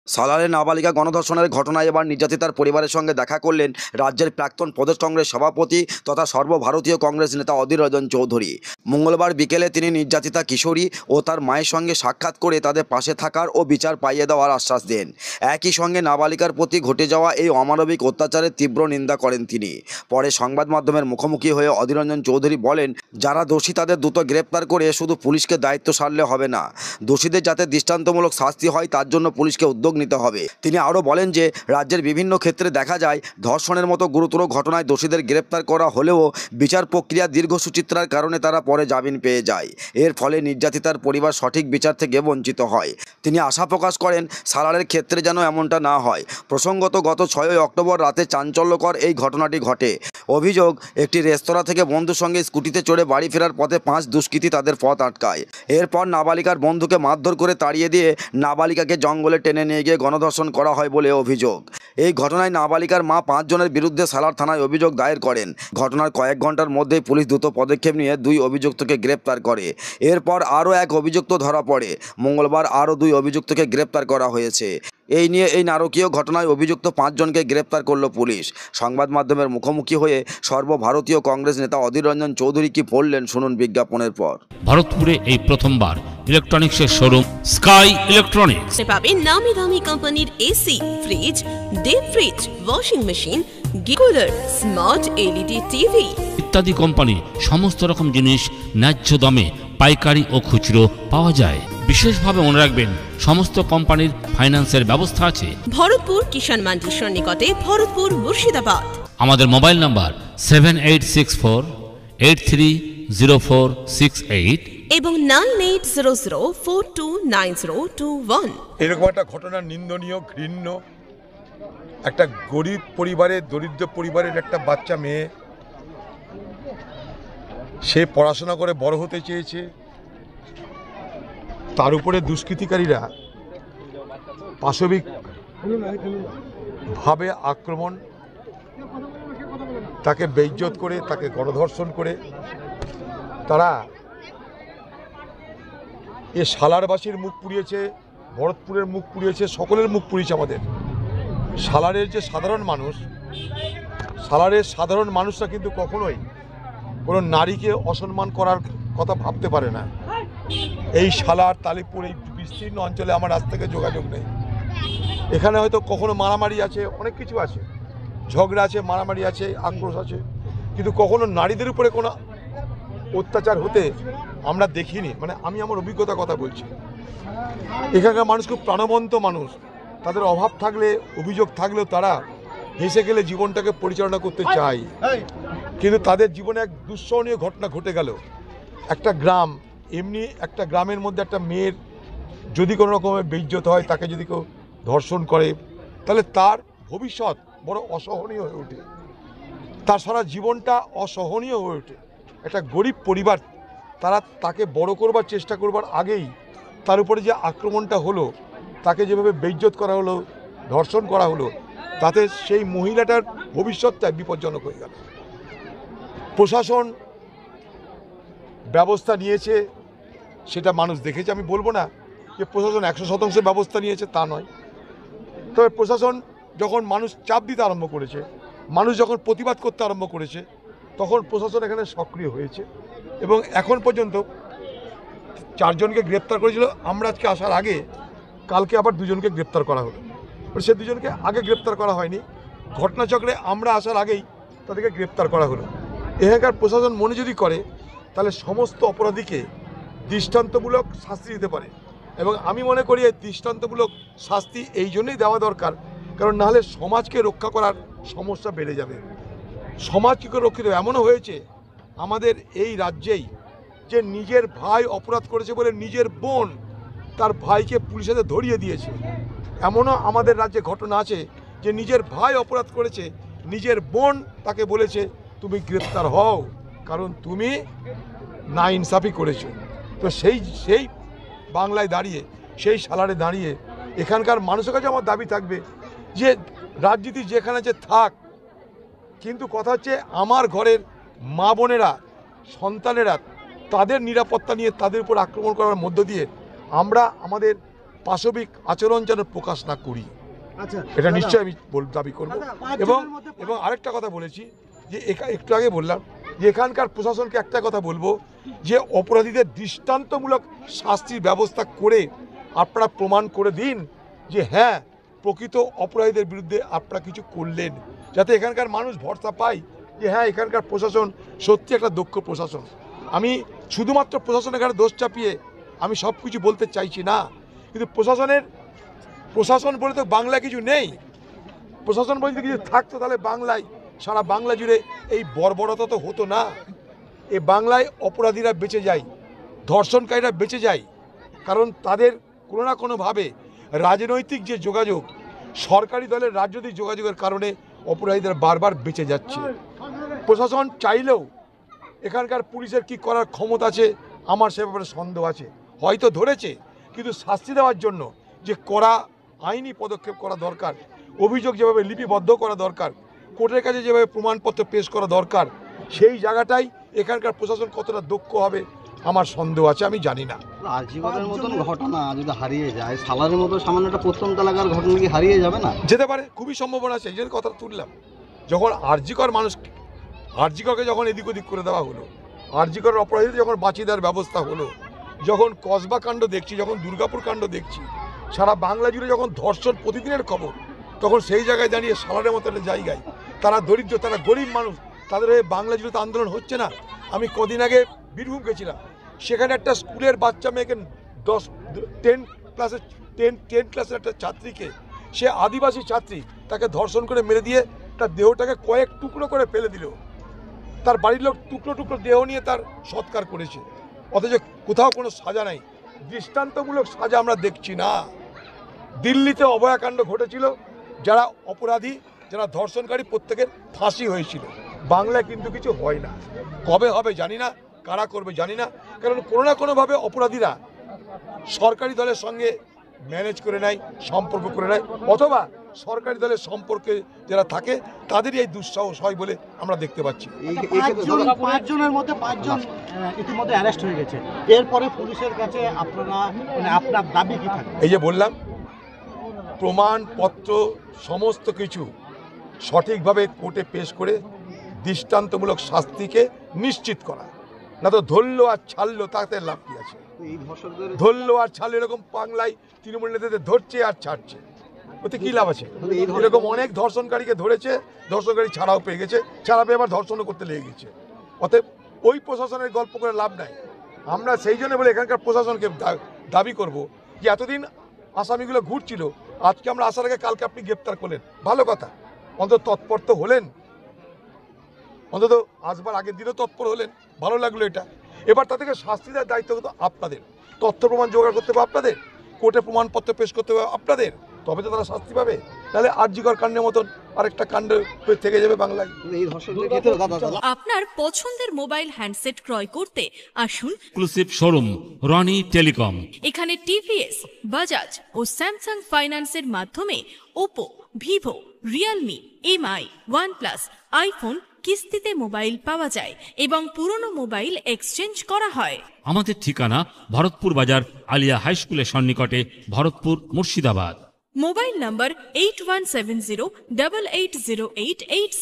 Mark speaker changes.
Speaker 1: সালারে নাবালিকা গণধর্ষণের ঘটনায় এবার নির্যাতিতার পরিবারের সঙ্গে দেখা করলেন রাজ্যের প্রাক্তন প্রদেশ কংগ্রেস সভাপতি তথা সর্বভারতীয় কংগ্রেস নেতা অধীর রঞ্জন চৌধুরী। মঙ্গলবার বিকেলে তিনি নির্যাতিতা কিশোরী ও তার মায়ের সঙ্গে সাক্ষাৎ করে তাদের পাশে থাকার ও বিচার পাইয়ে দেওয়ার আশ্বাস দেন। একই সঙ্গে নাবালিকার প্রতি ঘটে যাওয়া এই অমানবিক অত্যাচারের তীব্র নিন্দা করেন তিনি। পরে সংবাদ মাধ্যমের মুখোমুখি হয়ে অধীর রঞ্জন চৌধুরী বলেন, যারা দোষী তাদের দ্রুত গ্রেপ্তার করে শুধু পুলিশকে দায়িত্ব সারলে হবে না, দোষীদের যাতে দৃষ্টান্তমূলক শাস্তি হয় তার জন্য পুলিশকে উদ্যোগ নিতে হবে। তিনি আরও বলেন যে রাজ্যের বিভিন্ন ক্ষেত্রে দেখা যায় ধর্ষণের মতো গুরুতর ঘটনায় দোষীদের গ্রেপ্তার করা হলেও বিচার প্রক্রিয়া দীর্ঘসূচিত্রার কারণে তারা পরে জামিন পেয়ে যায়। এর ফলে নির্যাতিতার পরিবার সঠিক বিচার থেকে বঞ্চিত হয়। তিনি আশা প্রকাশ করেন সালারের ক্ষেত্রে যেন এমনটা না হয়। প্রসঙ্গত গত 6 অক্টোবর রাতে চাঞ্চল্যকর এই ঘটনাটি ঘটে। অভিযোগ, একটি রেস্তোরাঁ থেকে বন্ধুর সঙ্গে স্কুটিতে চড়ে বাড়ি ফেরার পথে 5 দুষ্কৃতী তাদের পথ আটকায়। এরপর নাবালিকার বন্ধুকে মারধর করে তাড়িয়ে দিয়ে নাবালিকাকে জঙ্গলে টেনে নিয়ে গিয়ে গণধর্ষণ করা হয় বলে অভিযোগ। এই ঘটনায় নাবালিকার মা 5 জনের বিরুদ্ধে সালার থানায় অভিযোগ দায়ের করেন। ঘটনার কয়েক ঘন্টার মধ্যেই পুলিশ দ্রুত পদক্ষেপ নিয়ে 2 অভিযুক্তকে গ্রেপ্তার করে। এরপর আরও 1 অভিযুক্ত ধরা পড়ে। মঙ্গলবার আরও 2 অভিযুক্তকে গ্রেপ্তার করা হয়েছে। এই নিয়ে এই নারকীয় ঘটনায় অভিযুক্ত 5 জনকে গ্রেপ্তার করল পুলিশ। সংবাদ মাধ্যমের মুখোমুখি হয়ে সর্বভারতীয় কংগ্রেস নেতা অধীর রঞ্জন চৌধুরী কি বললেন শুনুন বিজ্ঞাপনের পর।
Speaker 2: ভারতপুরে এই প্রথমবার ইলেকট্রনিক্সের শোরুম স্কাই ইলেকট্রনিক্স
Speaker 3: পাবেন নামি দামি কোম্পানির AC, fridge, deep fridge, washing machine, গিকুলার, স্মার্ট এলইডি টিভি
Speaker 2: ইত্যাদি কোম্পানি সমস্ত রকম জিনিস ন্যায্য দামে পাইকারি ও খুচরো পাওয়া যায়। বিশেষভাবে মনে রাখবেন সমস্ত কোম্পানির ফাইন্যান্সের ব্যবস্থা আছে।
Speaker 3: ভরতপুর কিষাণ মান্ডির সন্নিকটে, ভরতপুর, মুর্শিদাবাদ।
Speaker 2: আমাদের মোবাইল নাম্বার 7864830468
Speaker 3: এবং 9800429021।
Speaker 4: এরকম একটা ঘটনা নিন্দনীয়, ঘৃণ্য। একটা গরিব পরিবারের, দরিদ্র পরিবারের একটা বাচ্চা মেয়ে, সে পড়াশোনা করে বড় হতে চেয়েছে, তার উপরে দুষ্কৃতিকারীরা পাশবিকভাবে আক্রমণ, তাকে বেইজ্জত করে, তাকে গণধর্ষণ করে তারা এ সালারবাসীর মুখ পুড়িয়েছে, ভরতপুরের মুখ পুড়িয়েছে, সকলের মুখ পুড়িয়েছে। আমাদের সালারের যে সাধারণ মানুষ, সালারের সাধারণ মানুষরা কিন্তু কখনোই কোনো নারীকে অসম্মান করার কথা ভাবতে পারে না। এই সালার, তালিপুর, এই বিস্তীর্ণ অঞ্চলে আমার আজ থেকে যোগাযোগ নেই। এখানে হয়তো কখনো মারামারি আছে, অনেক কিছু আছে, ঝগড়া আছে, মারামারি আছে, আক্রোশ আছে, কিন্তু কখনো নারীদের উপরে কোনো অত্যাচার হতে আমরা দেখিনি। মানে আমি আমার অভিজ্ঞতার কথা বলছি। এখানকার মানুষ খুব প্রাণবন্ত মানুষ। তাদের অভাব থাকলে, অভিযোগ থাকলেও তারা হেসে গেলে জীবনটাকে পরিচালনা করতে চায়। কিন্তু তাদের জীবনে এক দুঃসহনীয় ঘটনা ঘটে গেল। একটা গ্রাম, এমনি একটা গ্রামের মধ্যে একটা মেয়ের যদি কোনো রকমের বেইজ্জত হয়, তাকে যদি কেউ ধর্ষণ করে, তাহলে তার ভবিষ্যৎ বড় অসহনীয় হয়ে ওঠে, তার সারা জীবনটা অসহনীয় হয়ে ওঠে। একটা গরিব পরিবার, তারা তাকে বড় করবার চেষ্টা করবার আগেই তার উপরে যে আক্রমণটা হলো, তাকে যেভাবে বেইজ্জত করা হলো, ধর্ষণ করা হলো, তাতে সেই মহিলাটার ভবিষ্যৎটা বিপজ্জনক হয়ে গেল। প্রশাসন ব্যবস্থা নিয়েছে, সেটা মানুষ দেখেছে। আমি বলবো না যে প্রশাসন 100% ব্যবস্থা নিয়েছে, তা নয়। তবে প্রশাসন যখন মানুষ চাপ দিতে আরম্ভ করেছে, মানুষ যখন প্রতিবাদ করতে আরম্ভ করেছে, তখন প্রশাসন এখানে সক্রিয় হয়েছে এবং এখন পর্যন্ত 4 জনকে গ্রেপ্তার করেছিল। আমরা আজকে আসার আগে কালকে আবার 2 জনকে গ্রেপ্তার করা হলো। সে 2 জনকে আগে গ্রেপ্তার করা হয়নি, ঘটনাচক্রে আমরা আসার আগেই তাদেরকে গ্রেপ্তার করা হলো। এখানকার প্রশাসন মনে যদি করে, তাহলে সমস্ত অপরাধীকে দৃষ্টান্তমূলক শাস্তি দিতে পারে। এবং আমি মনে করি এই দৃষ্টান্তমূলক শাস্তি এই জন্যই দেওয়া দরকার, কারণ নাহলে সমাজকে রক্ষা করার সমস্যা বেড়ে যাবে। সমাজ কী করে রক্ষিত? এমনও হয়েছে আমাদের এই রাজ্যেই যে নিজের ভাই অপরাধ করেছে বলে নিজের বোন তার ভাইকে পুলিশের হাতে ধরিয়ে দিয়েছে। এমনও আমাদের রাজ্যে ঘটনা আছে যে নিজের ভাই অপরাধ করেছে, নিজের বোন তাকে বলেছে তুমি গ্রেপ্তার হও, কারণ তুমি না ইনসাফি করেছো। তো সেই বাংলায় দাঁড়িয়ে, সেই সালারে দাঁড়িয়ে এখানকার মানুষের কাছে আমার দাবি থাকবে যে রাজনীতি যেখানে যে থাক, কিন্তু কথা হচ্ছে আমার ঘরের মা বোনেরা, সন্তানেরা, তাদের নিরাপত্তা নিয়ে তাদের উপর আক্রমণ করার মধ্য দিয়ে আমরা আমাদের পাশবিক আচরণ যেন প্রকাশ না করি,
Speaker 5: আচ্ছা
Speaker 4: এটা
Speaker 5: দাদা,
Speaker 4: নিশ্চয়ই আমি দাবি করব।
Speaker 5: দাদা,
Speaker 4: এবং
Speaker 5: পাঁচজনের মধ্যে
Speaker 4: এবং আরেকটা কথা বলেছি যে একটু আগে বললাম যে এখানকার প্রশাসনকে একটা কথা বলবো যে অপরাধীদের দৃষ্টান্তমূলক শাস্তির ব্যবস্থা করে আপনারা প্রমাণ করে দিন যে হ্যাঁ প্রকৃত অপরাধীদের বিরুদ্ধে আপনারা কিছু করলেন, যাতে এখানকার মানুষ ভরসা পায় যে হ্যাঁ এখানকার প্রশাসন সত্যি একটা দক্ষ প্রশাসন। আমি শুধুমাত্র প্রশাসন এখানে দোষ চাপিয়ে আমি সব কিছু বলতে চাইছি না, কিন্তু প্রশাসন বলে তো বাংলা কিছু নেই। প্রশাসন বলে যদি কিছু থাকতো তাহলে বাংলায় সারা বাংলা জুড়ে এই বর্বরতা তো হতো না। এ বাংলায় অপরাধীরা বেঁচে যায়, ধর্ষণকারীরা বেঁচে যায়, কারণ তাদের কোনো না কোনোভাবে রাজনৈতিক যে যোগাযোগ, সরকারি দলের রাজনৈতিক যোগাযোগের কারণে অপরাধীদের বারবার বেঁচে যাচ্ছে। প্রশাসন চাইলেও এখানকার পুলিশের কি করার ক্ষমতা আছে আমার সে ব্যাপারে সন্দেহ আছে। হয়তো ধরেছে, কিন্তু শাস্তি দেওয়ার জন্য যে কড়া আইনি পদক্ষেপ করা দরকার, অভিযোগ যেভাবে লিপিবদ্ধ করা দরকার, কোর্টের কাছে যেভাবে প্রমাণপত্র পেশ করা দরকার, সেই জায়গাটাই এখানকার প্রশাসন কতটা দক্ষ হবে আমার সন্দেহ আছে, আমি জানি না।
Speaker 5: আরজিকরের মতন ঘটনা যদি হারিয়ে যায়, সালারের মতো সামান্য একটা প্রথম তালাকার ঘটনা কি হারিয়ে যাবে না?
Speaker 4: যেতে পারে, খুবই সম্ভাবনা আছে। এই জন্য কথাটা তুললাম, যখন আরজিকর আরজিকরকে যখন এদিক ওদিক করে দেওয়া হলো, আরজিকরের অপরাধীদের যখন বাঁচিয়ে দেওয়ার ব্যবস্থা হলো, যখন কসবা কাণ্ড দেখছি, যখন দুর্গাপুর কাণ্ড দেখছি, সারা বাংলা জুড়ে যখন ধর্ষণ প্রতিদিনের খবর, তখন সেই জায়গায় দাঁড়িয়ে সালারের মতো একটা জায়গায় তারা দরিদ্র, তারা গরিব মানুষ, তাদের হয়ে বাংলা জুড়ে তো আন্দোলন হচ্ছে না। আমি কদিন আগে বীরভূম গেছিলাম, সেখানে একটা স্কুলের বাচ্চা মেয়েকে 10 ক্লাসের একটা ছাত্রীকে, সে আদিবাসী ছাত্রী, তাকে ধর্ষণ করে মেরে দিয়ে তার দেহটাকে কয়েক টুকরো করে ফেলে দিল। তার বাড়ির লোক টুকরো টুকরো দেহ নিয়ে তার সৎকার করেছে, অথচ কোথাও কোনো সাজা নাই, দৃষ্টান্তমূলক সাজা আমরা দেখছি না। দিল্লিতে অভয়াকাণ্ড ঘটেছিল, যারা অপরাধী, যারা ধর্ষণকারী, প্রত্যেকের ফাঁসি হয়েছিল। বাংলায় কিন্তু কিছু হয় না, কবে হবে জানি না, কারা করবে জানি না, কারণ কোনো না কোনোভাবে অপরাধীরা সরকারি দলের সঙ্গে ম্যানেজ করে নেয়, সম্পর্ক করে নেয়, অথবা সরকারি দলের সম্পর্কে যারা থাকে তাদেরই এই দুঃসাহস হয় বলে আমরা দেখতে পাচ্ছি।
Speaker 5: পাঁচজনের মধ্যে পাঁচজন ইতিমধ্যে অ্যারেস্ট হয়ে গেছে, এরপরে পুলিশের কাছে আপনারা আপনার দাবি কি থাকে?
Speaker 4: এই যে বললাম, প্রমাণপত্র সমস্ত কিছু সঠিকভাবে কোর্টে পেশ করে দৃষ্টান্তমূলক শাস্তিকে নিশ্চিত করা, না তো ধরলো আর ছাড়লো, তাতে লাভ কি আছে?
Speaker 5: এই ধর্ষকদের
Speaker 4: ধরলো আর ছাড়লো, এরকম বাংলায় তৃণমূল নেতাদের ধরছে আর ছাড়ছে, ওতে কি লাভ আছে? এরকম অনেক ধর্ষণকারীকে ধরেছে, ধর্ষণকারী ছাড়াও পেয়ে গেছে, ছাড়া পেয়ে আবার ধর্ষণও করতে লেগে গেছে। অতএব ওই প্রশাসনের গল্প করে লাভ নাই। আমরা সেই জন্য বলে এখানকার প্রশাসনকে দাবি করব যে এতদিন আসামিগুলো ঘুরছিল, আজকে আমরা আসার আগে কালকে আপনি গ্রেপ্তার করলেন, ভালো কথা, অন্তত তৎপর তো হলেন, অন্তত আসবার আগের দিনও তৎপর হলেন, ভালো লাগলো এটা। এবার তাদেরকে শাস্তি দেওয়ার দায়িত্ব কিন্তু আপনাদের, তথ্য প্রমাণ জোগাড় করতে হবে আপনাদের, কোর্টে প্রমাণপত্র পেশ করতে হবে আপনাদের, তবে তো তারা শাস্তি পাবে। তাহলে আরজিকর কাণ্ডের মতন আরেকটা কাণ্ড থেকে যাবে বাংলায়।
Speaker 5: এই ধর্ষকদের ক্ষেত্রে দাদা
Speaker 3: আপনার পছন্দের মোবাইল হ্যান্ডসেট ক্রয় করতে আসুন
Speaker 2: এক্সক্লুসিভ শোরুম রনি টেলিকম।
Speaker 3: এখানে টিভিএস, বাজাজ ও স্যামসাং ফাইন্যান্সের মাধ্যমে Oppo, Vivo, Realme, MI, OnePlus, iPhone কিস্তিতে মোবাইল পাওয়া যায় এবং পুরনো মোবাইল এক্সচেঞ্জ করা হয়।
Speaker 2: আমাদের ঠিকানা ভরতপুর বাজার আলিয়া হাই স্কুলের সন্নিকটে, ভরতপুর, মুর্শিদাবাদ।
Speaker 3: মোবাইল নম্বর 8170880880।